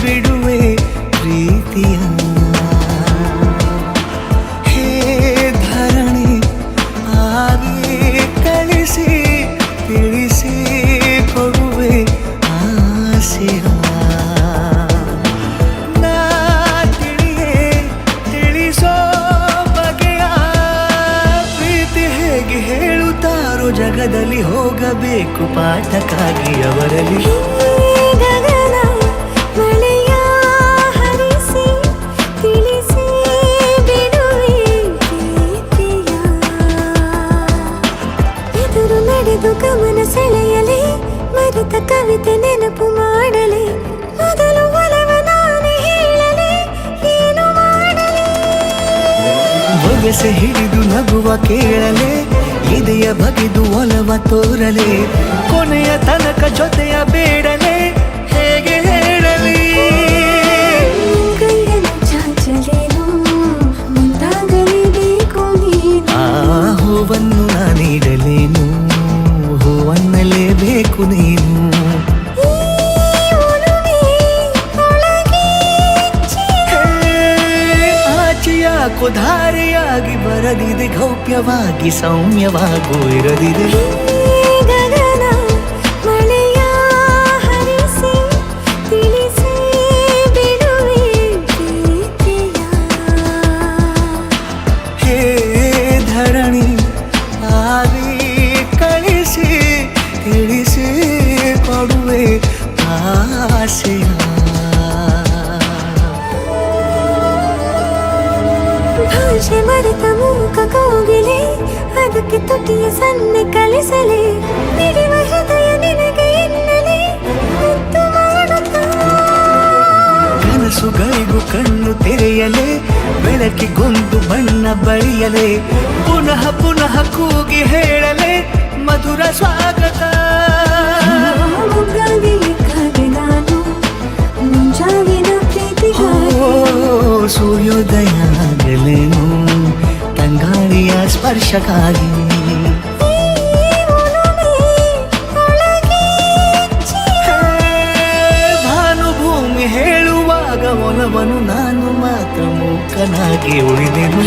ಬಿಡುವೆ ಪ್ರೀತಿಯ ಹೇ ಧರಣಿ ಆಗಿ ಕಳಿಸಿ ತಿಳಿಸಿ ಕೊಡುವೆ ಆಸೆಯ ನಾ ತಿಳಿಯೇ ತಿಳಿಸೋ ಬಗೆಯ ಪ್ರೀತಿ ಹೇಗೆ ಹೇಳುತ್ತಾರೋ ಜಗದಲ್ಲಿ ಹೋಗಬೇಕು ಪಾಠಕ್ಕಾಗಿ ಅವರಲ್ಲಿ ಗಗನ ಮಳೆಯ ಹರಿಸಿ ತಿಳಿಸಿ ಬಿಡುವೆ ಪ್ರೀತಿಯ ಎದುರು ನಡೆದು ಗಮನ ಸೆಳೆಯಲೇ ಮರೆತ ಕವಿತೆ ನೆನಪು ಮಾಡಲೇ ಮೊದಲು ಒಲವ ನಾನೇ ಹೇಳಲೇ ಏನು ಮಾಡಲೇ ಬೊಗಸೆ ಹಿಡಿದು ನಗುವ ಕೇಳಲೆ ಇದೆಯ ಬಗೆದು ಒಲವ ತೋರಲೆ ಕೊನೆಯ ತನಕ ಜೊತೆಯ ಬೇಡಲೆ ಹೇಗೆ ಹೇಳಲಿ ಕೈಯನ್ನು ಚಾಚಲೇನು ಮುಂದಾಗಲೇಬೇಕು ನೀನು ಆ ಹೂವನ್ನು ನಾನೀಡಲೇನು ಹೂವನ್ನಲೇಬೇಕು ನೀನು ಆಚೆಯಾಕೋ ಧಾರೆಯಾಗಿ ಬರದಿದೆ ಗೌಪ್ಯವಾಗಿ ಸೌಮ್ಯವಾಗೂ ಇರದಿದೆ ಗಗನ ಮಳೆಯ ಹರಿಸಿ ತಿಳಿಸಿ ಬಿಡುವೆ ಪ್ರೀತಿಯ ಹೇ ಧರಣಿ ಆಗಿ ಕಳಿಸಿ ತಿಳಿಸಿ ಕೊಡುವೆ ಆಸೆಯ ಭಾಷೆ ಮರೆತ ಮೂಕ ಕೋಗಿಲೆ ಅದಕ್ಕೆ ತುಟಿಯ ಸನ್ನೆ ಕಲಿಸಲೇ ನಿಡಿವ ಹೃದಯ ನಿನಗೆ ಎನ್ನಲೇ ಮುದ್ದು ಮಾಡುತ್ತಾ ಕನಸುಗಳಿಗೂ ಕಣ್ಣು ತೆರೆಯಲೇ ಬೆಳಕಿಗೊಂದು ಬಣ್ಣ ಬಳಿಯಲೇ ಪುನಃ ಪುನಃ ಕೂಗಿ ಹೇಳಲೇ ಮಧುರ ಸ್ವಾಗತ ಮುಗ್ಗಾಗಿ ಕಾದೆ ನಾನು ಮುಂಜಾವಿನ ಪ್ರೀತಿಗಾಗಿ ಸೂರ್ಯೋದಯ ಆಗಲೇನು ತಂಗಾಳಿಯ ಸ್ಪರ್ಶಕ್ಕಾಗಿ ಭಾನುಭೂಮಿ ಹೇಳುವಾಗ ಒಲವನು ನಾನು ಮಾತ್ರ ಮೂಕನಾಗಿ ಉಳಿದೆನು